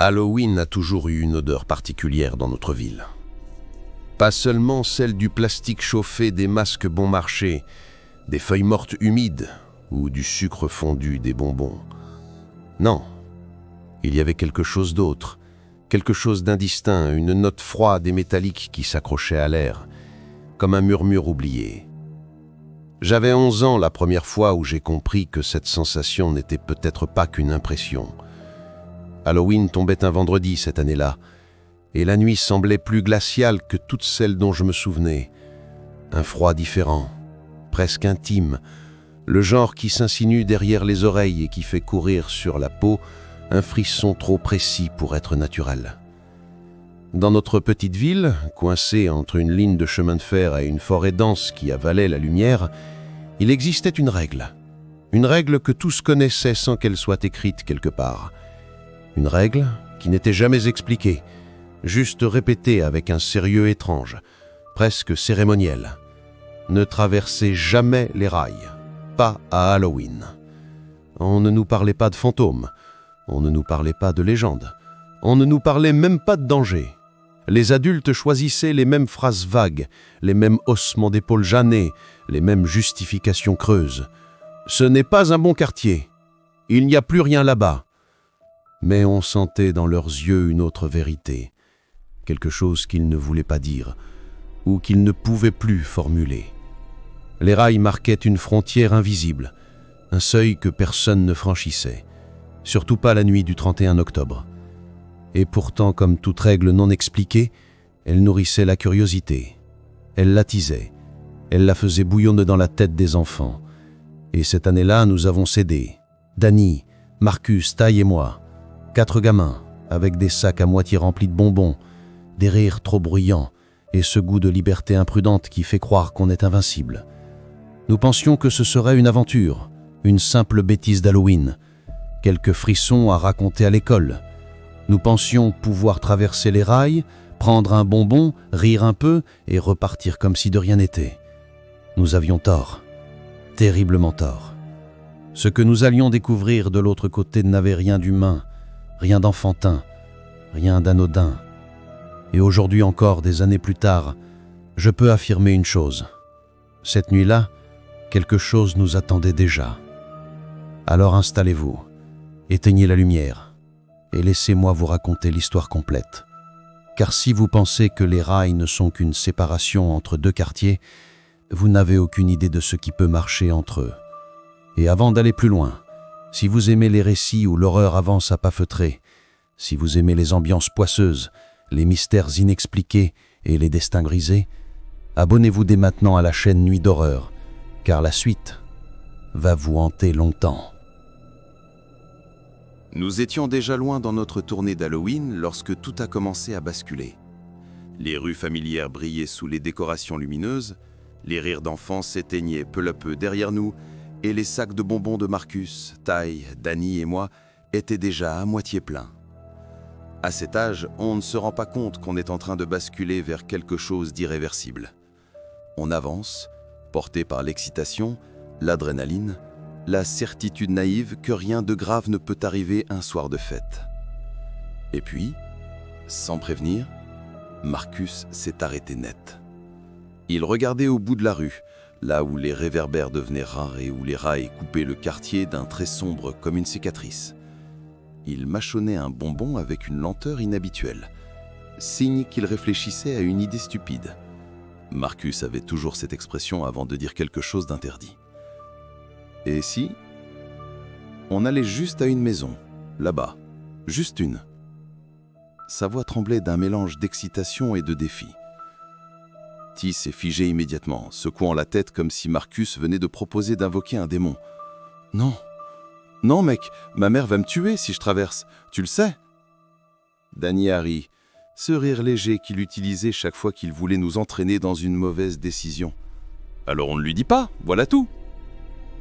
Halloween a toujours eu une odeur particulière dans notre ville. Pas seulement celle du plastique chauffé des masques bon marché, des feuilles mortes humides ou du sucre fondu des bonbons. Non, il y avait quelque chose d'autre, quelque chose d'indistinct, une note froide et métallique qui s'accrochait à l'air, comme un murmure oublié. J'avais 11 ans la première fois où j'ai compris que cette sensation n'était peut-être pas qu'une impression. Halloween tombait un vendredi cette année-là, et la nuit semblait plus glaciale que toutes celles dont je me souvenais. Un froid différent, presque intime, le genre qui s'insinue derrière les oreilles et qui fait courir sur la peau un frisson trop précis pour être naturel. Dans notre petite ville, coincée entre une ligne de chemin de fer et une forêt dense qui avalait la lumière, il existait une règle que tous connaissaient sans qu'elle soit écrite quelque part. Une règle qui n'était jamais expliquée, juste répétée avec un sérieux étrange, presque cérémoniel. Ne traversez jamais les rails, pas à Halloween. On ne nous parlait pas de fantômes, on ne nous parlait pas de légendes, on ne nous parlait même pas de danger. Les adultes choisissaient les mêmes phrases vagues, les mêmes haussements d'épaules gênés, les mêmes justifications creuses. Ce n'est pas un bon quartier. Il n'y a plus rien là-bas. Mais on sentait dans leurs yeux une autre vérité, quelque chose qu'ils ne voulaient pas dire, ou qu'ils ne pouvaient plus formuler. Les rails marquaient une frontière invisible, un seuil que personne ne franchissait, surtout pas la nuit du 31 octobre. Et pourtant, comme toute règle non expliquée, elle nourrissait la curiosité. Elle l'attisait, elle la faisait bouillonner dans la tête des enfants. Et cette année-là, nous avons cédé. Danny, Marcus, Ty et moi. 4 gamins, avec des sacs à moitié remplis de bonbons, des rires trop bruyants et ce goût de liberté imprudente qui fait croire qu'on est invincible. Nous pensions que ce serait une aventure, une simple bêtise d'Halloween, quelques frissons à raconter à l'école. Nous pensions pouvoir traverser les rails, prendre un bonbon, rire un peu et repartir comme si de rien n'était. Nous avions tort, terriblement tort. Ce que nous allions découvrir de l'autre côté n'avait rien d'humain, rien d'enfantin, rien d'anodin. Et aujourd'hui encore, des années plus tard, je peux affirmer une chose. Cette nuit-là, quelque chose nous attendait déjà. Alors installez-vous, éteignez la lumière et laissez-moi vous raconter l'histoire complète. Car si vous pensez que les rails ne sont qu'une séparation entre 2 quartiers, vous n'avez aucune idée de ce qui peut marcher entre eux. Et avant d'aller plus loin, si vous aimez les récits où l'horreur avance à pas feutrés, si vous aimez les ambiances poisseuses, les mystères inexpliqués et les destins grisés, abonnez-vous dès maintenant à la chaîne Nuit d'Horreur, car la suite va vous hanter longtemps. Nous étions déjà loin dans notre tournée d'Halloween lorsque tout a commencé à basculer. Les rues familières brillaient sous les décorations lumineuses, les rires d'enfants s'éteignaient peu à peu derrière nous, et les sacs de bonbons de Marcus, Ty, Danny et moi étaient déjà à moitié pleins. À cet âge, on ne se rend pas compte qu'on est en train de basculer vers quelque chose d'irréversible. On avance, porté par l'excitation, l'adrénaline, la certitude naïve que rien de grave ne peut arriver un soir de fête. Et puis, sans prévenir, Marcus s'est arrêté net. Il regardait au bout de la rue, là où les réverbères devenaient rares et où les rails coupaient le quartier d'un trait sombre comme une cicatrice. Il mâchonnait un bonbon avec une lenteur inhabituelle, signe qu'il réfléchissait à une idée stupide. Marcus avait toujours cette expression avant de dire quelque chose d'interdit. Et si on allait juste à une maison, là-bas, juste une. Sa voix tremblait d'un mélange d'excitation et de défi. Ty s'est figé immédiatement, secouant la tête comme si Marcus venait de proposer d'invoquer un démon. « Non, non mec, ma mère va me tuer si je traverse, tu le sais ?» Danny a ri, ce rire léger qu'il utilisait chaque fois qu'il voulait nous entraîner dans une mauvaise décision. « Alors on ne lui dit pas, voilà tout !»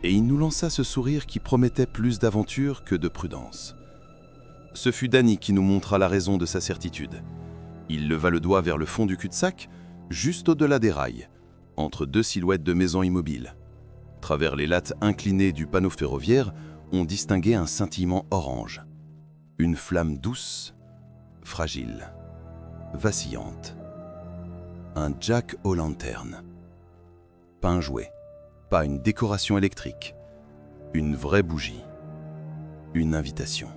Et il nous lança ce sourire qui promettait plus d'aventure que de prudence. Ce fut Danny qui nous montra la raison de sa certitude. Il leva le doigt vers le fond du cul-de-sac, juste au-delà des rails, entre 2 silhouettes de maisons immobiles. Travers les lattes inclinées du panneau ferroviaire, on distinguait un scintillement orange. Une flamme douce, fragile, vacillante. Un jack-o'-lantern. Pas un jouet, pas une décoration électrique. Une vraie bougie. Une invitation.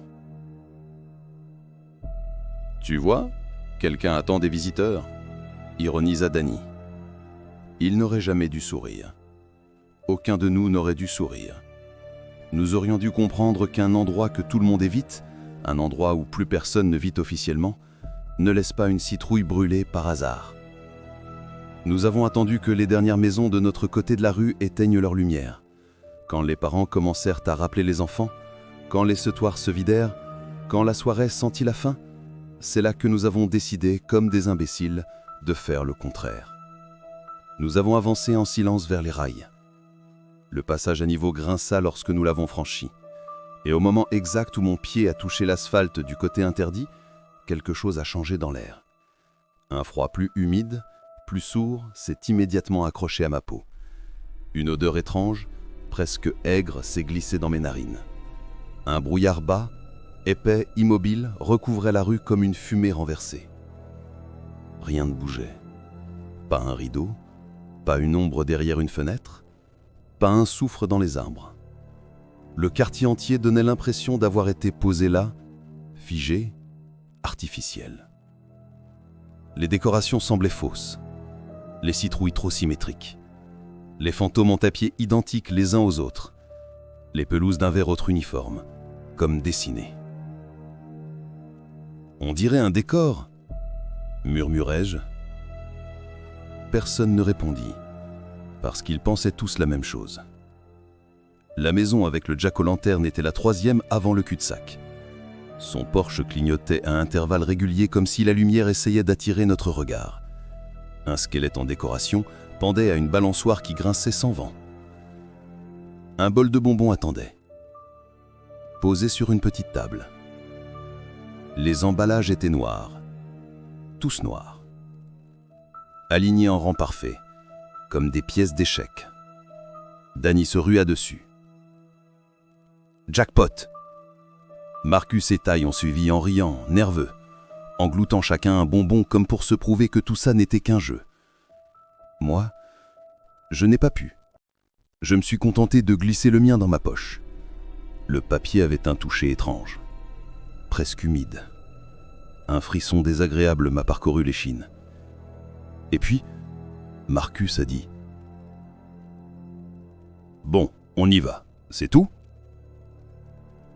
Tu vois, quelqu'un attend des visiteurs, ironisa Danny. Il n'aurait jamais dû sourire. Aucun de nous n'aurait dû sourire. Nous aurions dû comprendre qu'un endroit que tout le monde évite, un endroit où plus personne ne vit officiellement, ne laisse pas une citrouille brûler par hasard. Nous avons attendu que les dernières maisons de notre côté de la rue éteignent leur lumière. Quand les parents commencèrent à rappeler les enfants, quand les sautoirs se vidèrent, quand la soirée sentit la fin, c'est là que nous avons décidé, comme des imbéciles, de faire le contraire. Nous avons avancé en silence vers les rails. Le passage à niveau grinça lorsque nous l'avons franchi. Et au moment exact où mon pied a touché l'asphalte du côté interdit, quelque chose a changé dans l'air. Un froid plus humide, plus sourd, s'est immédiatement accroché à ma peau. Une odeur étrange, presque aigre, s'est glissée dans mes narines. Un brouillard bas, épais, immobile, recouvrait la rue comme une fumée renversée. Rien ne bougeait. Pas un rideau, pas une ombre derrière une fenêtre, pas un souffle dans les arbres. Le quartier entier donnait l'impression d'avoir été posé là, figé, artificiel. Les décorations semblaient fausses, les citrouilles trop symétriques, les fantômes en tapis identiques les uns aux autres, les pelouses d'un vert autre uniforme, comme dessinées. « On dirait un décor !» murmurai-je. Personne ne répondit, parce qu'ils pensaient tous la même chose. La maison avec le jack-o'-lantern était la troisième avant le cul-de-sac. Son porche clignotait à intervalles réguliers comme si la lumière essayait d'attirer notre regard. Un squelette en décoration pendait à une balançoire qui grinçait sans vent. Un bol de bonbons attendait, posé sur une petite table. Les emballages étaient noirs, tous noirs, alignés en rang parfait, comme des pièces d'échecs. Danny se rua dessus. Jackpot! Marcus et Ty ont suivi en riant, nerveux, engloutant chacun un bonbon comme pour se prouver que tout ça n'était qu'un jeu. Moi, je n'ai pas pu. Je me suis contenté de glisser le mien dans ma poche. Le papier avait un toucher étrange, presque humide. Un frisson désagréable m'a parcouru l'échine. Et puis, Marcus a dit « Bon, on y va, c'est tout ?»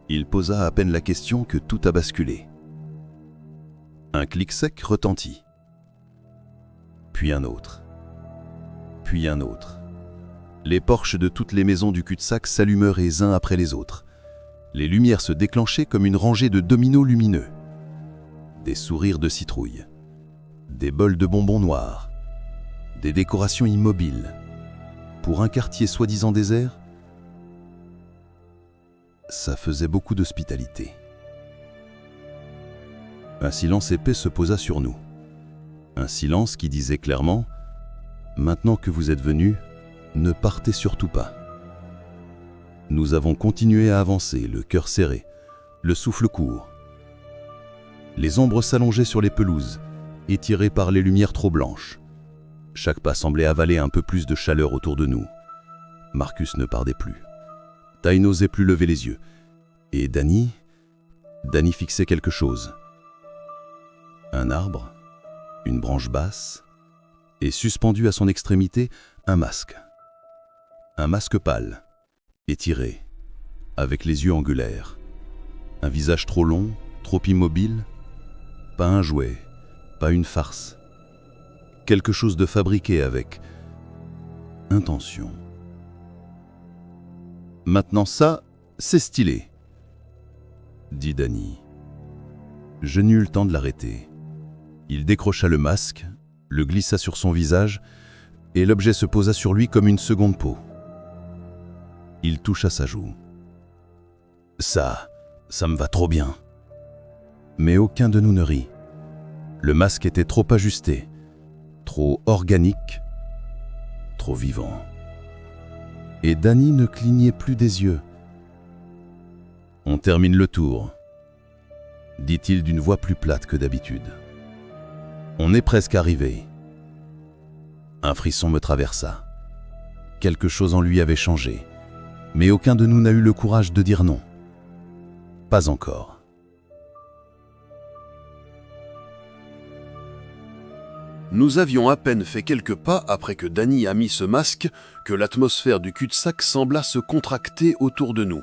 Il posa à peine la question que tout a basculé. Un clic sec retentit. Puis un autre. Puis un autre. Les porches de toutes les maisons du cul-de-sac s'allumèrent les uns après les autres. Les lumières se déclenchaient comme une rangée de dominos lumineux. Des sourires de citrouilles. Des bols de bonbons noirs. Des décorations immobiles. Pour un quartier soi-disant désert, ça faisait beaucoup d'hospitalité. Un silence épais se posa sur nous. Un silence qui disait clairement « Maintenant que vous êtes venus, ne partez surtout pas. » Nous avons continué à avancer, le cœur serré, le souffle court. Les ombres s'allongeaient sur les pelouses, étirées par les lumières trop blanches. Chaque pas semblait avaler un peu plus de chaleur autour de nous. Marcus ne parlait plus. Ty n'osait plus lever les yeux. Et Danny fixait quelque chose. Un arbre, une branche basse, et suspendu à son extrémité, un masque. Un masque pâle, étiré, avec les yeux angulaires. Un visage trop long, trop immobile. Pas un jouet, pas une farce. Quelque chose de fabriqué avec intention. Maintenant ça, c'est stylé, dit Danny. Je n'eus le temps de l'arrêter. Il décrocha le masque, le glissa sur son visage, et l'objet se posa sur lui comme une seconde peau. Il toucha sa joue. Ça me va trop bien. Mais aucun de nous ne rit. Le masque était trop ajusté, trop organique, trop vivant. Et Danny ne clignait plus des yeux. On termine le tour, dit-il d'une voix plus plate que d'habitude. On est presque arrivé. Un frisson me traversa. Quelque chose en lui avait changé, mais aucun de nous n'a eu le courage de dire non. Pas encore. Nous avions à peine fait quelques pas après que Danny a mis ce masque que l'atmosphère du cul-de-sac sembla se contracter autour de nous.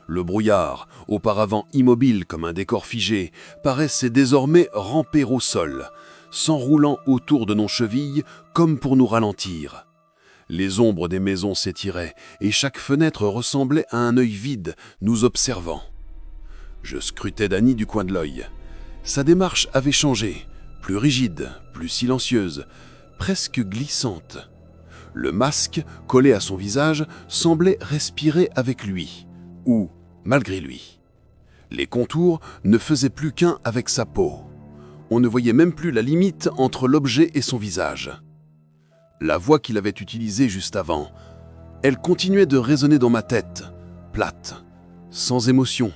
Le brouillard, auparavant immobile comme un décor figé, paraissait désormais ramper au sol, s'enroulant autour de nos chevilles comme pour nous ralentir. Les ombres des maisons s'étiraient et chaque fenêtre ressemblait à un œil vide nous observant. Je scrutais Danny du coin de l'œil. Sa démarche avait changé, plus rigide, plus silencieuse, presque glissante. Le masque, collé à son visage, semblait respirer avec lui, ou malgré lui. Les contours ne faisaient plus qu'un avec sa peau. On ne voyait même plus la limite entre l'objet et son visage. La voix qu'il avait utilisée juste avant, elle continuait de résonner dans ma tête, plate, sans émotion,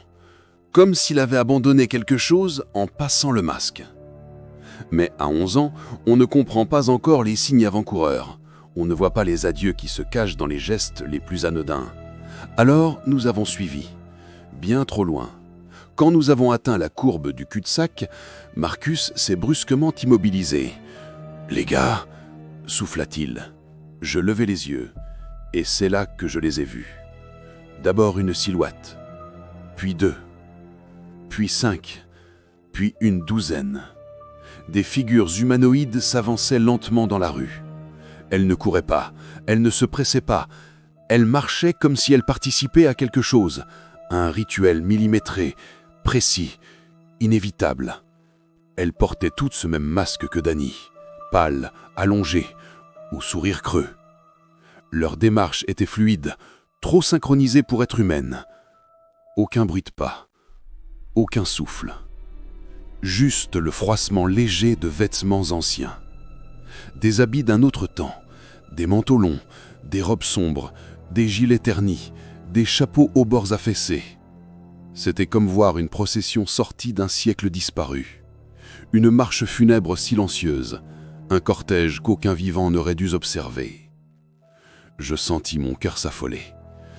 comme s'il avait abandonné quelque chose en passant le masque. Mais à 11 ans, on ne comprend pas encore les signes avant-coureurs. On ne voit pas les adieux qui se cachent dans les gestes les plus anodins. Alors nous avons suivi, bien trop loin. Quand nous avons atteint la courbe du cul-de-sac, Marcus s'est brusquement immobilisé. « Les gars !» souffla-t-il. Je levai les yeux, et c'est là que je les ai vus. D'abord une silhouette, puis 2, puis 5, puis une douzaine. Des figures humanoïdes s'avançaient lentement dans la rue. Elles ne couraient pas, elles ne se pressaient pas. Elles marchaient comme si elles participaient à quelque chose, à un rituel millimétré, précis, inévitable. Elles portaient toutes ce même masque que Danny, pâle, allongé, ou sourire creux. Leur démarche était fluide, trop synchronisée pour être humaine. Aucun bruit de pas, aucun souffle. Juste le froissement léger de vêtements anciens. Des habits d'un autre temps, des manteaux longs, des robes sombres, des gilets ternis, des chapeaux aux bords affaissés. C'était comme voir une procession sortie d'un siècle disparu. Une marche funèbre silencieuse, un cortège qu'aucun vivant n'aurait dû observer. Je sentis mon cœur s'affoler.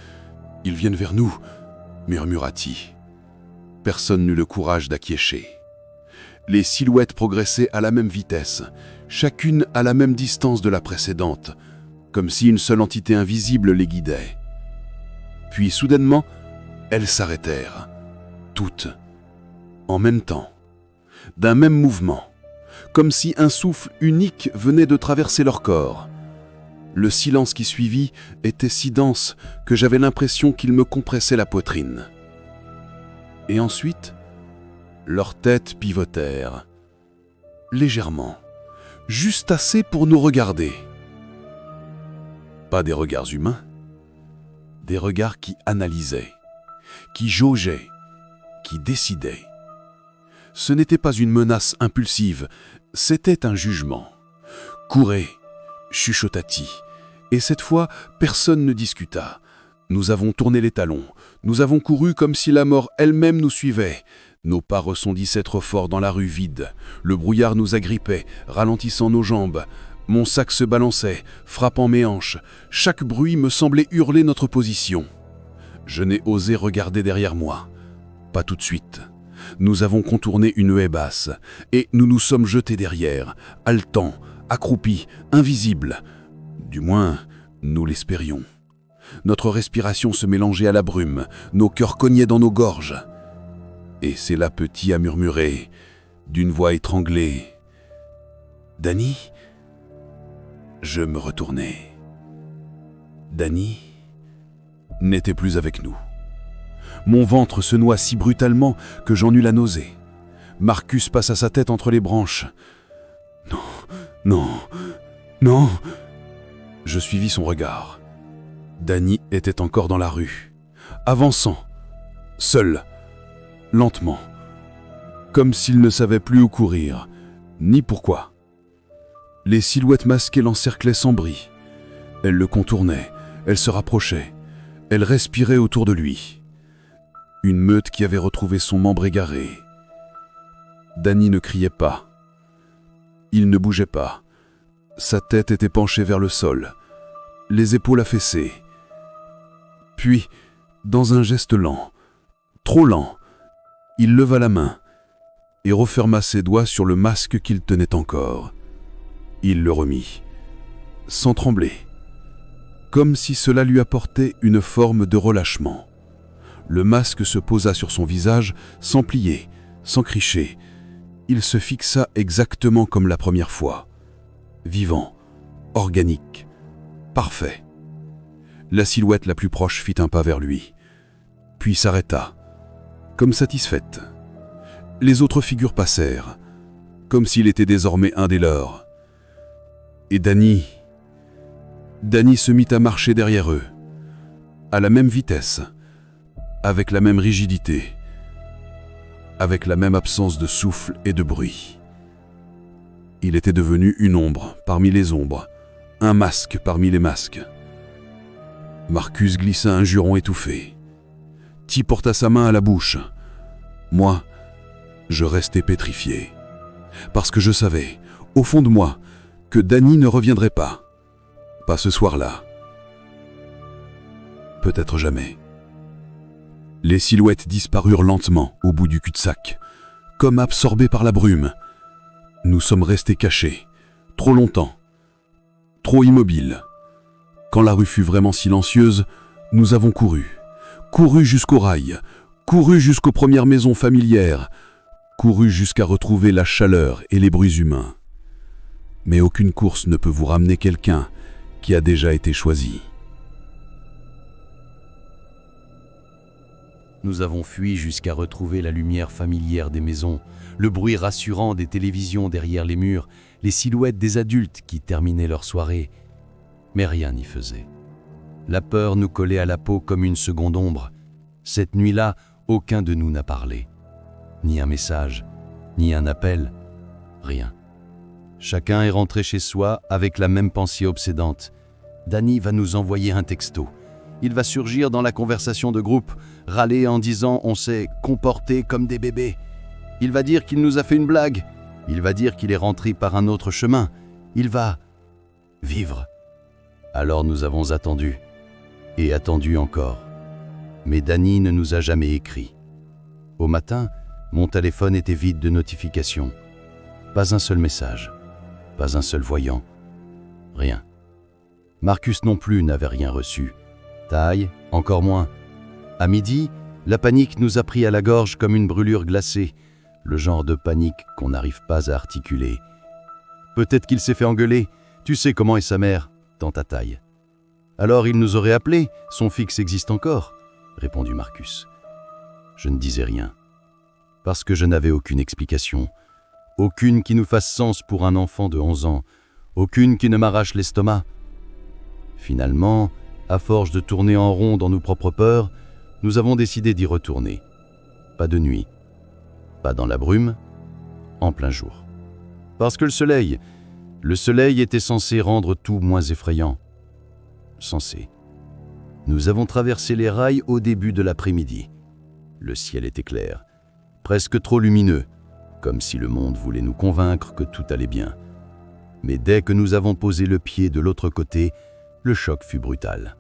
« Ils viennent vers nous !» murmura-t-il. Personne n'eut le courage d'acquiescer. Les silhouettes progressaient à la même vitesse, chacune à la même distance de la précédente, comme si une seule entité invisible les guidait. Puis soudainement, elles s'arrêtèrent, toutes, en même temps, d'un même mouvement, comme si un souffle unique venait de traverser leur corps. Le silence qui suivit était si dense que j'avais l'impression qu'il me compressait la poitrine. Et ensuite, leurs têtes pivotèrent, légèrement, juste assez pour nous regarder. Pas des regards humains, des regards qui analysaient, qui jaugeaient, qui décidaient. Ce n'était pas une menace impulsive, c'était un jugement. « Courez !» chuchota-t-il, et cette fois, personne ne discuta. Nous avons tourné les talons, nous avons couru comme si la mort elle-même nous suivait. Nos pas ressondissaient trop fort dans la rue vide. Le brouillard nous agrippait, ralentissant nos jambes. Mon sac se balançait, frappant mes hanches. Chaque bruit me semblait hurler notre position. Je n'ai osé regarder derrière moi. Pas tout de suite. Nous avons contourné une haie basse, et nous nous sommes jetés derrière, haletants, accroupis, invisibles. Du moins, nous l'espérions. Notre respiration se mélangeait à la brume, nos cœurs cognaient dans nos gorges. Et c'est là Petit a murmuré, d'une voix étranglée. « Danny ?» Je me retournai. Danny n'était plus avec nous. Mon ventre se noua si brutalement que j'en eus la nausée. Marcus passa sa tête entre les branches. « Non, non, non !» Je suivis son regard. Danny était encore dans la rue, avançant, seul, lentement, comme s'il ne savait plus où courir, ni pourquoi. Les silhouettes masquées l'encerclaient sans bris. Elles le contournaient, elles se rapprochaient, elles respiraient autour de lui. Une meute qui avait retrouvé son membre égaré. Danny ne criait pas. Il ne bougeait pas. Sa tête était penchée vers le sol, les épaules affaissées. Puis, dans un geste lent, trop lent, il leva la main et referma ses doigts sur le masque qu'il tenait encore. Il le remit, sans trembler, comme si cela lui apportait une forme de relâchement. Le masque se posa sur son visage, sans plier, sans cricher. Il se fixa exactement comme la première fois. Vivant, organique, parfait. La silhouette la plus proche fit un pas vers lui, puis s'arrêta, comme satisfaite. Les autres figures passèrent, comme s'il était désormais un des leurs. Et Danny se mit à marcher derrière eux, à la même vitesse, avec la même rigidité, avec la même absence de souffle et de bruit. Il était devenu une ombre parmi les ombres, un masque parmi les masques. Marcus glissa un juron étouffé. Ty porta sa main à la bouche. Moi, je restais pétrifié, parce que je savais, au fond de moi, que Danny ne reviendrait pas. Pas ce soir-là. Peut-être jamais. Les silhouettes disparurent lentement au bout du cul-de-sac, comme absorbées par la brume. Nous sommes restés cachés, trop longtemps, trop immobiles. Quand la rue fut vraiment silencieuse, nous avons couru jusqu'au rail, couru jusqu'aux premières maisons familières, couru jusqu'à retrouver la chaleur et les bruits humains. Mais aucune course ne peut vous ramener quelqu'un qui a déjà été choisi. Nous avons fui jusqu'à retrouver la lumière familière des maisons, le bruit rassurant des télévisions derrière les murs, les silhouettes des adultes qui terminaient leur soirée. Mais rien n'y faisait. La peur nous collait à la peau comme une seconde ombre. Cette nuit-là, aucun de nous n'a parlé. Ni un message, ni un appel, rien. Chacun est rentré chez soi avec la même pensée obsédante. Danny va nous envoyer un texto. Il va surgir dans la conversation de groupe, râler en disant « on s'est comporté comme des bébés ». Il va dire qu'il nous a fait une blague. Il va dire qu'il est rentré par un autre chemin. Il va vivre. Alors nous avons attendu, et attendu encore. Mais Danny ne nous a jamais écrit. Au matin, mon téléphone était vide de notifications. Pas un seul message, pas un seul voyant, rien. Marcus non plus n'avait rien reçu. Ty, encore moins. À midi, la panique nous a pris à la gorge comme une brûlure glacée, le genre de panique qu'on n'arrive pas à articuler. Peut-être qu'il s'est fait engueuler, tu sais comment est sa mère, tanta Ty. Alors il nous aurait appelés, son fixe existe encore, répondit Marcus. Je ne disais rien, parce que je n'avais aucune explication, aucune qui nous fasse sens pour un enfant de 11 ans, aucune qui ne m'arrache l'estomac. Finalement, à force de tourner en rond dans nos propres peurs, nous avons décidé d'y retourner. Pas de nuit, pas dans la brume, en plein jour. Parce que le soleil était censé rendre tout moins effrayant. Censé. Nous avons traversé les rails au début de l'après-midi. Le ciel était clair, presque trop lumineux, comme si le monde voulait nous convaincre que tout allait bien. Mais dès que nous avons posé le pied de l'autre côté, le choc fut brutal.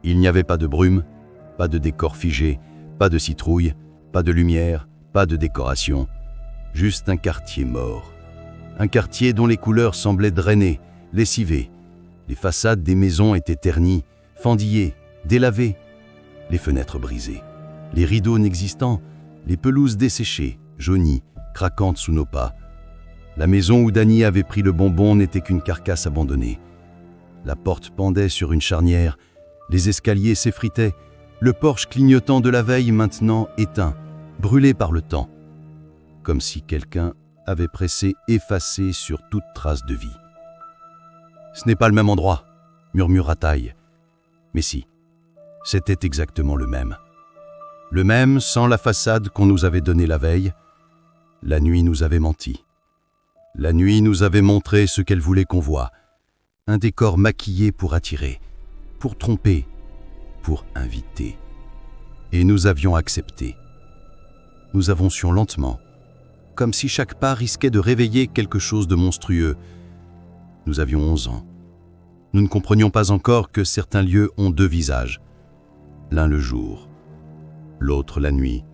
Il n'y avait pas de brume, pas de décor figé, pas de citrouille, pas de lumière, pas de décoration, juste un quartier mort. Un quartier dont les couleurs semblaient drainées, lessivées. Les façades des maisons étaient ternies, fendillées, délavées. Les fenêtres brisées, les rideaux inexistants, les pelouses desséchées, jaunies, craquantes sous nos pas. La maison où Danny avait pris le bonbon n'était qu'une carcasse abandonnée. La porte pendait sur une charnière, les escaliers s'effritaient, le porche clignotant de la veille maintenant éteint, brûlé par le temps, comme si quelqu'un avait pressé effacer sur toute trace de vie. « Ce n'est pas le même endroit », murmura Ty. Mais si, c'était exactement le même. Le même sans la façade qu'on nous avait donnée la veille. La nuit nous avait menti. La nuit nous avait montré ce qu'elle voulait qu'on voie. Un décor maquillé pour attirer, pour tromper, pour inviter. Et nous avions accepté. Nous avancions lentement, comme si chaque pas risquait de réveiller quelque chose de monstrueux. Nous avions 11 ans. Nous ne comprenions pas encore que certains lieux ont deux visages, l'un le jour, l'autre la nuit,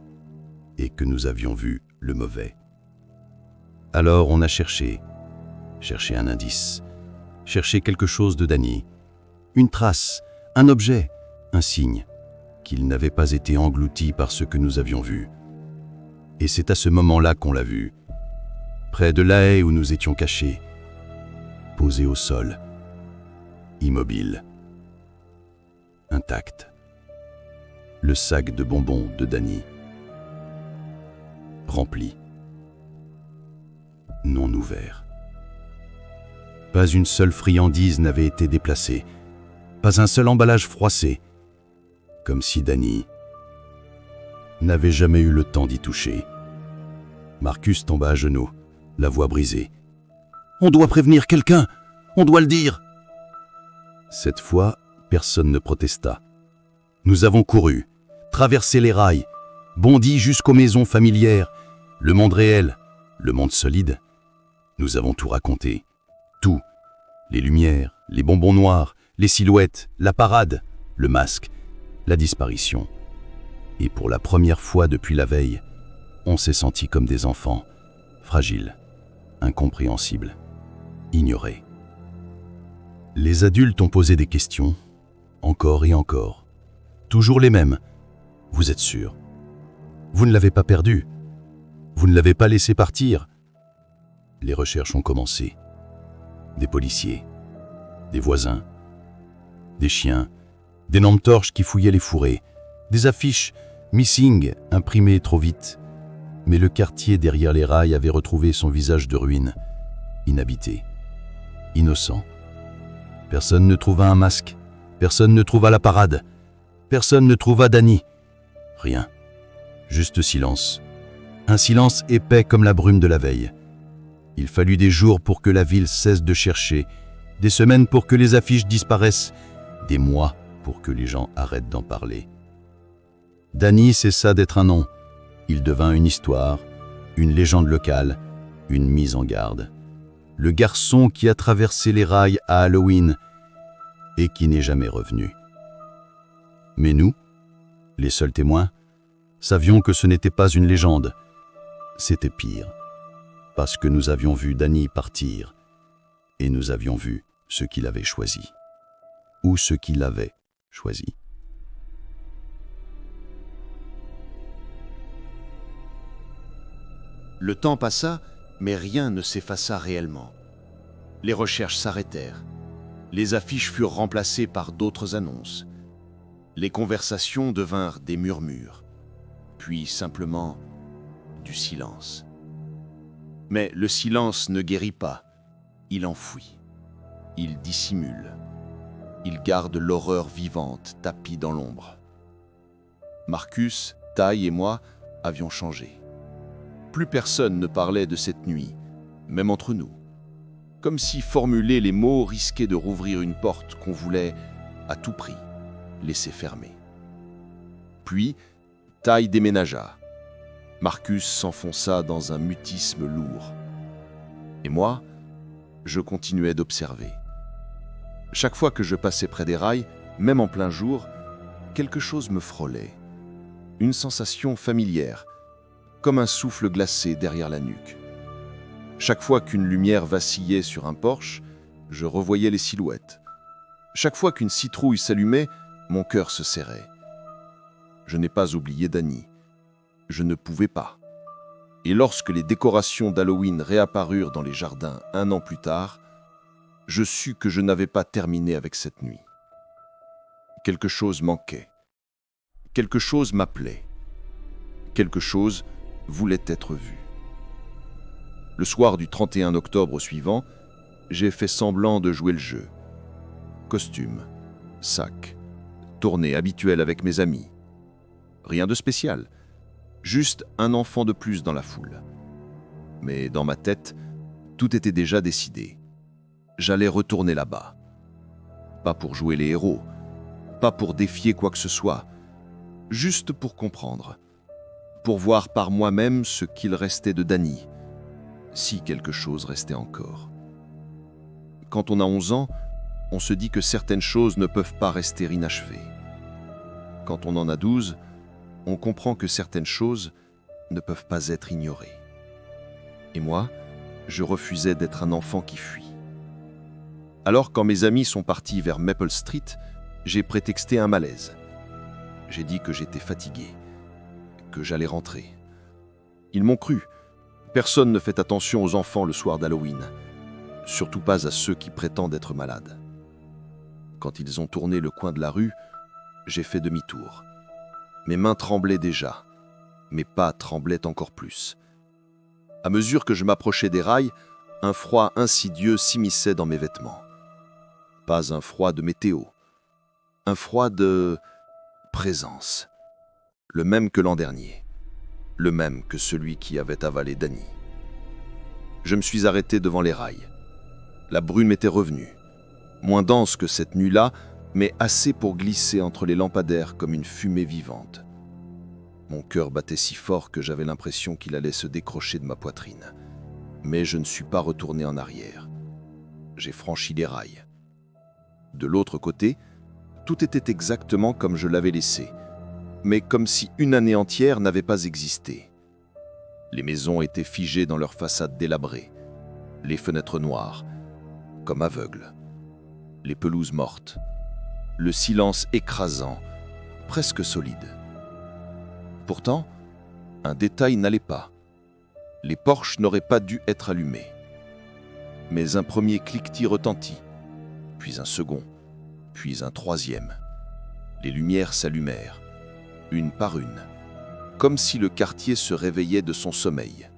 et que nous avions vu le mauvais. Alors on a cherché un indice, cherché quelque chose de Danny, une trace, un objet, un signe, qu'il n'avait pas été englouti par ce que nous avions vu. Et c'est à ce moment-là qu'on l'a vu, près de la haie où nous étions cachés, posé au sol, immobile, intact. Le sac de bonbons de Danny, rempli, non ouvert. Pas une seule friandise n'avait été déplacée, pas un seul emballage froissé, comme si Danny n'avait jamais eu le temps d'y toucher. Marcus tomba à genoux, la voix brisée. « On doit prévenir quelqu'un, on doit le dire !» Cette fois, personne ne protesta. Nous avons couru, traversé les rails, bondi jusqu'aux maisons familières, le monde réel, le monde solide. Nous avons tout raconté, tout. Les lumières, les bonbons noirs, les silhouettes, la parade, le masque, la disparition. Et pour la première fois depuis la veille, on s'est sentis comme des enfants, fragiles, incompréhensibles, ignorés. Les adultes ont posé des questions, encore et encore. Toujours les mêmes. Vous êtes sûr? Vous ne l'avez pas perdu? Vous ne l'avez pas laissé partir? Les recherches ont commencé. Des policiers, des voisins, des chiens, des lampes torches qui fouillaient les fourrés, des affiches « Missing » imprimées trop vite. Mais le quartier derrière les rails avait retrouvé son visage de ruine, inhabité, innocent. Personne ne trouva un masque, personne ne trouva la parade, personne ne trouva Danny. Rien, juste silence. Un silence épais comme la brume de la veille. Il fallut des jours pour que la ville cesse de chercher, des semaines pour que les affiches disparaissent, des mois pour que les gens arrêtent d'en parler. Danny cessa d'être un nom. Il devint une histoire, une légende locale, une mise en garde. Le garçon qui a traversé les rails à Halloween et qui n'est jamais revenu. Mais nous, les seuls témoins, savions que ce n'était pas une légende. C'était pire, parce que nous avions vu Danny partir et nous avions vu ce qu'il avait choisi, ou ce qu'il avait choisi. Le temps passa, mais rien ne s'effaça réellement. Les recherches s'arrêtèrent. Les affiches furent remplacées par d'autres annonces. Les conversations devinrent des murmures, puis simplement du silence. Mais le silence ne guérit pas, il enfouit, il dissimule, il garde l'horreur vivante tapie dans l'ombre. Marcus, Ty et moi avions changé. Plus personne ne parlait de cette nuit, même entre nous. Comme si formuler les mots risquait de rouvrir une porte qu'on voulait, à tout prix, laisser fermer. Puis, Ty déménagea. Marcus s'enfonça dans un mutisme lourd. Et moi, je continuais d'observer. Chaque fois que je passais près des rails, même en plein jour, quelque chose me frôlait. Une sensation familière, comme un souffle glacé derrière la nuque. Chaque fois qu'une lumière vacillait sur un porche, je revoyais les silhouettes. Chaque fois qu'une citrouille s'allumait, mon cœur se serrait. Je n'ai pas oublié Danny. Je ne pouvais pas. Et lorsque les décorations d'Halloween réapparurent dans les jardins 1 an plus tard, je sus que je n'avais pas terminé avec cette nuit. Quelque chose manquait. Quelque chose m'appelait. Quelque chose voulait être vu. Le soir du 31 octobre suivant, j'ai fait semblant de jouer le jeu. Costume, sac, tournée habituelle avec mes amis. Rien de spécial, juste un enfant de plus dans la foule. Mais dans ma tête, tout était déjà décidé. J'allais retourner là-bas. Pas pour jouer les héros, pas pour défier quoi que ce soit, juste pour comprendre. Pour voir par moi-même ce qu'il restait de Danny, si quelque chose restait encore. Quand on a 11 ans, on se dit que certaines choses ne peuvent pas rester inachevées. Quand on en a 12, on comprend que certaines choses ne peuvent pas être ignorées. Et moi, je refusais d'être un enfant qui fuit. Alors, quand mes amis sont partis vers Maple Street, j'ai prétexté un malaise. J'ai dit que j'étais fatigué, que j'allais rentrer. Ils m'ont cru. Personne ne fait attention aux enfants le soir d'Halloween, surtout pas à ceux qui prétendent être malades. Quand ils ont tourné le coin de la rue, j'ai fait demi-tour. Mes mains tremblaient déjà, mes pas tremblaient encore plus. À mesure que je m'approchais des rails, un froid insidieux s'immisçait dans mes vêtements. Pas un froid de météo, un froid de présence, le même que l'an dernier, le même que celui qui avait avalé Danny. Je me suis arrêté devant les rails. La brume était revenue, moins dense que cette nuit-là, mais assez pour glisser entre les lampadaires comme une fumée vivante. Mon cœur battait si fort que j'avais l'impression qu'il allait se décrocher de ma poitrine. Mais je ne suis pas retourné en arrière. J'ai franchi les rails. De l'autre côté, tout était exactement comme je l'avais laissé, mais comme si une année entière n'avait pas existé. Les maisons étaient figées dans leurs façades délabrées, les fenêtres noires, comme aveugles, les pelouses mortes, le silence écrasant, presque solide. Pourtant, un détail n'allait pas. Les porches n'auraient pas dû être allumés. Mais un premier cliquetis retentit, puis un second, puis un troisième. Les lumières s'allumèrent, une par une, comme si le quartier se réveillait de son sommeil.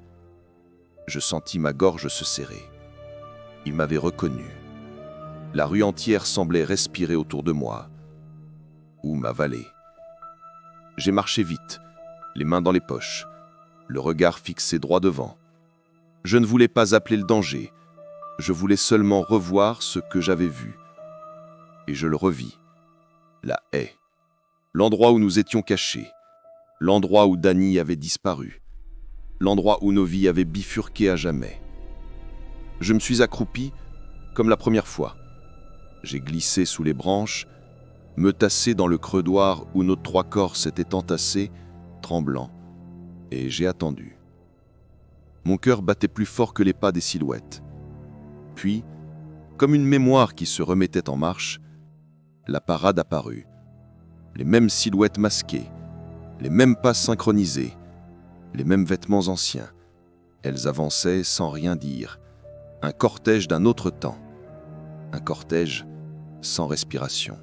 Je sentis ma gorge se serrer. Il m'avait reconnu. La rue entière semblait respirer autour de moi, ou m'avaler. J'ai marché vite, les mains dans les poches, le regard fixé droit devant. Je ne voulais pas appeler le danger, je voulais seulement revoir ce que j'avais vu. Et je le revis. La haie. L'endroit où nous étions cachés. L'endroit où Danny avait disparu. L'endroit où nos vies avaient bifurqué à jamais. Je me suis accroupi comme la première fois. J'ai glissé sous les branches, me tassé dans le creux noir où nos 3 corps s'étaient entassés, tremblants, et j'ai attendu. Mon cœur battait plus fort que les pas des silhouettes. Puis, comme une mémoire qui se remettait en marche, la parade apparut. Les mêmes silhouettes masquées, les mêmes pas synchronisés, les mêmes vêtements anciens. Elles avançaient sans rien dire, un cortège d'un autre temps, un cortège sans respiration.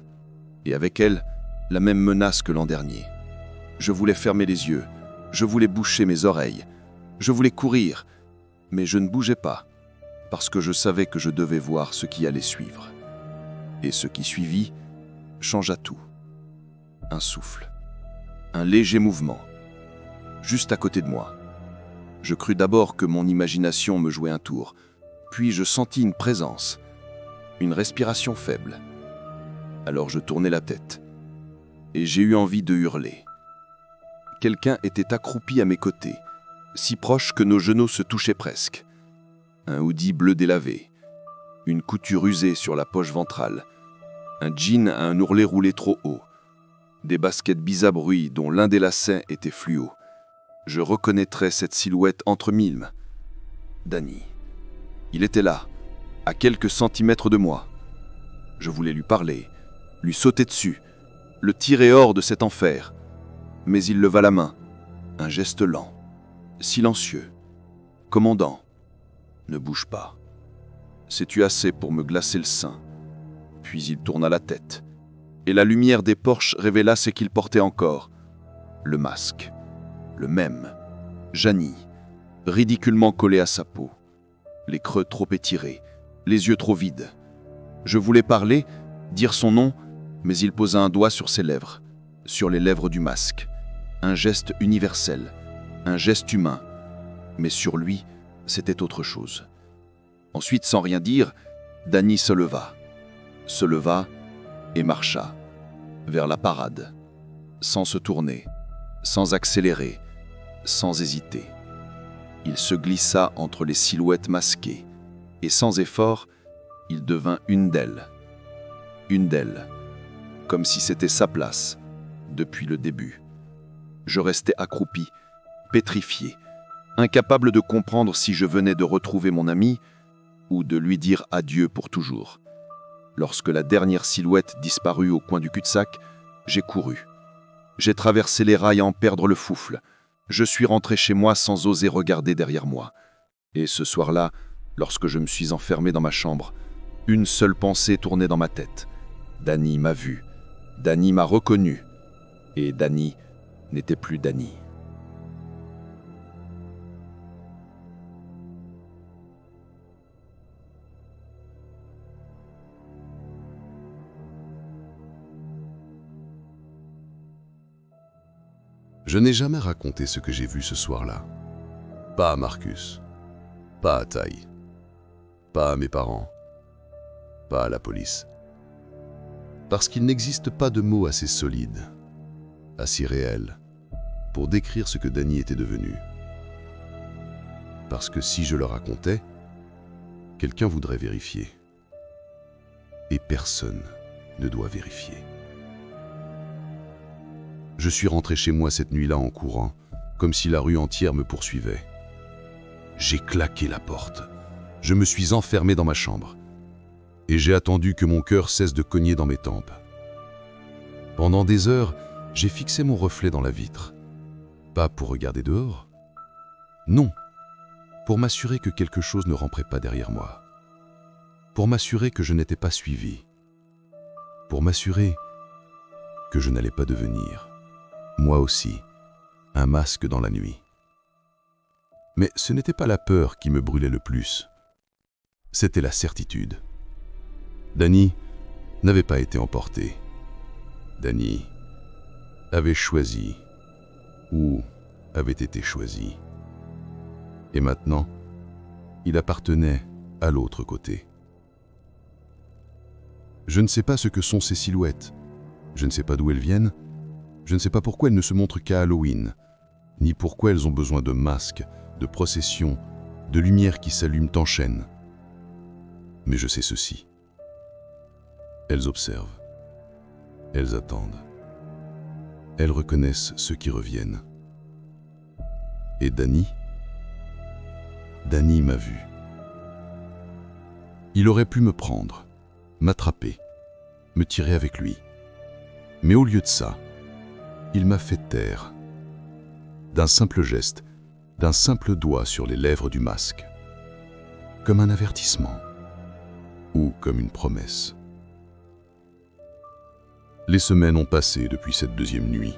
Et avec elles, la même menace que l'an dernier. Je voulais fermer les yeux, je voulais boucher mes oreilles, je voulais courir, mais je ne bougeais pas, parce que je savais que je devais voir ce qui allait suivre. Et ce qui suivit changea tout. Un souffle, un léger mouvement, juste à côté de moi. Je crus d'abord que mon imagination me jouait un tour, puis je sentis une présence, une respiration faible. Alors je tournai la tête, et j'ai eu envie de hurler. Quelqu'un était accroupi à mes côtés, si proche que nos genoux se touchaient presque. Un hoodie bleu délavé, une couture usée sur la poche ventrale, un jean à un ourlet roulé trop haut, des baskets bisabruis dont l'un des lacets était fluo. Je reconnaîtrais cette silhouette entre mille. Danny. Il était là, à quelques centimètres de moi. Je voulais lui parler, lui sauter dessus, le tirer hors de cet enfer. Mais il leva la main, un geste lent, silencieux. « Commandant, ne bouge pas. Sais-tu assez pour me glacer le sein ?» Puis il tourna la tête, et la lumière des porches révéla ce qu'il portait encore. Le masque, le même, Janie, ridiculement collé à sa peau, les creux trop étirés, les yeux trop vides. Je voulais parler, dire son nom, mais il posa un doigt sur ses lèvres, sur les lèvres du masque. Un geste universel, un geste humain, mais sur lui, c'était autre chose. Ensuite, sans rien dire, Danny se leva et marcha vers la parade, sans se tourner, sans accélérer, sans hésiter. Il se glissa entre les silhouettes masquées, et sans effort, il devint une d'elles. Une d'elles, comme si c'était sa place, depuis le début. Je restais accroupi, pétrifié, incapable de comprendre si je venais de retrouver mon ami ou de lui dire adieu pour toujours. Lorsque la dernière silhouette disparut au coin du cul-de-sac, j'ai couru. J'ai traversé les rails à en perdre le souffle. Je suis rentré chez moi sans oser regarder derrière moi. Et ce soir-là, lorsque je me suis enfermé dans ma chambre, une seule pensée tournait dans ma tête. Danny m'a vu, Danny m'a reconnu, et Danny n'était plus Danny. Je n'ai jamais raconté ce que j'ai vu ce soir-là. Pas à Marcus, pas à Ty, pas à mes parents, pas à la police. Parce qu'il n'existe pas de mots assez solides, assez réels, pour décrire ce que Danny était devenu. Parce que si je le racontais, quelqu'un voudrait vérifier. Et personne ne doit vérifier. Je suis rentré chez moi cette nuit-là en courant, comme si la rue entière me poursuivait. J'ai claqué la porte. Je me suis enfermé dans ma chambre. Et j'ai attendu que mon cœur cesse de cogner dans mes tempes. Pendant des heures, j'ai fixé mon reflet dans la vitre. Pas pour regarder dehors. Non, pour m'assurer que quelque chose ne ramperait pas derrière moi. Pour m'assurer que je n'étais pas suivi. Pour m'assurer que je n'allais pas devenir, moi aussi, un masque dans la nuit. Mais ce n'était pas la peur qui me brûlait le plus. C'était la certitude. Danny n'avait pas été emporté. Danny avait choisi, ou avait été choisi. Et maintenant, il appartenait à l'autre côté. Je ne sais pas ce que sont ces silhouettes. Je ne sais pas d'où elles viennent. Je ne sais pas pourquoi elles ne se montrent qu'à Halloween, ni pourquoi elles ont besoin de masques, de processions, de lumières qui s'allument en chaîne. Mais je sais ceci. Elles observent. Elles attendent. Elles reconnaissent ceux qui reviennent. Et Danny m'a vu. Il aurait pu me prendre, m'attraper, me tirer avec lui. Mais au lieu de ça, il m'a fait taire. D'un simple geste, d'un simple doigt sur les lèvres du masque. Comme un avertissement. Ou comme une promesse. Les semaines ont passé depuis cette deuxième nuit.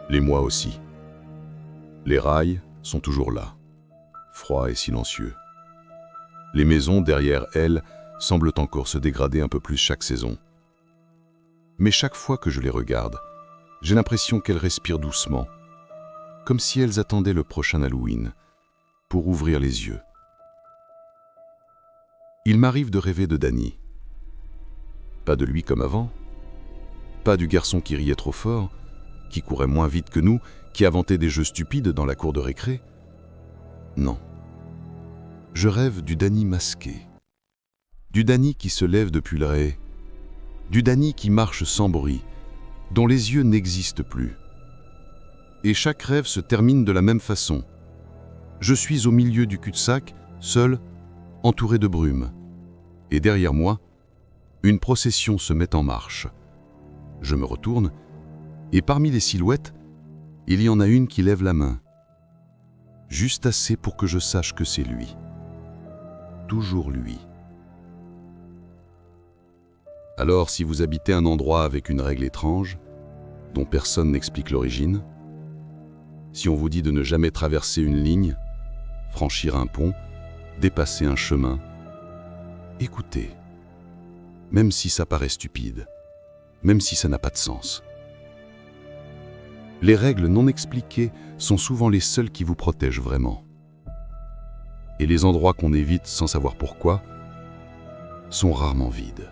Les mois aussi. Les rails sont toujours là, froids et silencieux. Les maisons derrière elles semblent encore se dégrader un peu plus chaque saison. Mais chaque fois que je les regarde, j'ai l'impression qu'elles respirent doucement, comme si elles attendaient le prochain Halloween pour ouvrir les yeux. Il m'arrive de rêver de Danny. Pas de lui comme avant, pas du garçon qui riait trop fort, qui courait moins vite que nous, qui inventait des jeux stupides dans la cour de récré. Non. Je rêve du Danny masqué, du Danny qui se lève depuis le ré, du Danny qui marche sans bruit, dont les yeux n'existent plus. Et chaque rêve se termine de la même façon. Je suis au milieu du cul-de-sac, seul, entouré de brume. Et derrière moi, une procession se met en marche. Je me retourne, et parmi les silhouettes, il y en a une qui lève la main. Juste assez pour que je sache que c'est lui. Toujours lui. Alors, si vous habitez un endroit avec une règle étrange, dont personne n'explique l'origine, si on vous dit de ne jamais traverser une ligne, franchir un pont, dépasser un chemin, écoutez, même si ça paraît stupide, même si ça n'a pas de sens. Les règles non expliquées sont souvent les seules qui vous protègent vraiment. Et les endroits qu'on évite sans savoir pourquoi sont rarement vides.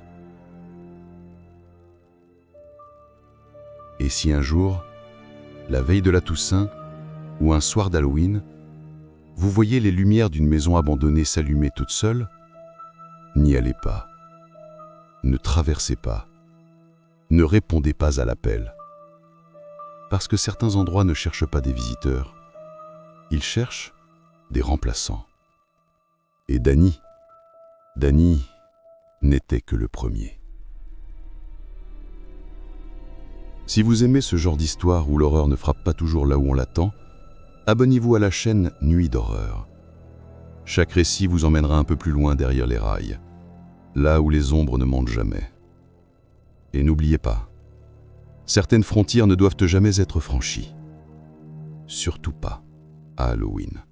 Et si un jour, la veille de la Toussaint ou un soir d'Halloween, Vous voyez les lumières d'une maison abandonnée s'allumer toutes seules? N'y allez pas. Ne traversez pas. Ne répondez pas à l'appel. Parce que certains endroits ne cherchent pas des visiteurs. Ils cherchent des remplaçants. Et Danny n'était que le premier. Si vous aimez ce genre d'histoire où l'horreur ne frappe pas toujours là où on l'attend, abonnez-vous à la chaîne Nuit d'horreur. Chaque récit vous emmènera un peu plus loin derrière les rails, là où les ombres ne mentent jamais. Et n'oubliez pas, certaines frontières ne doivent jamais être franchies. Surtout pas à Halloween.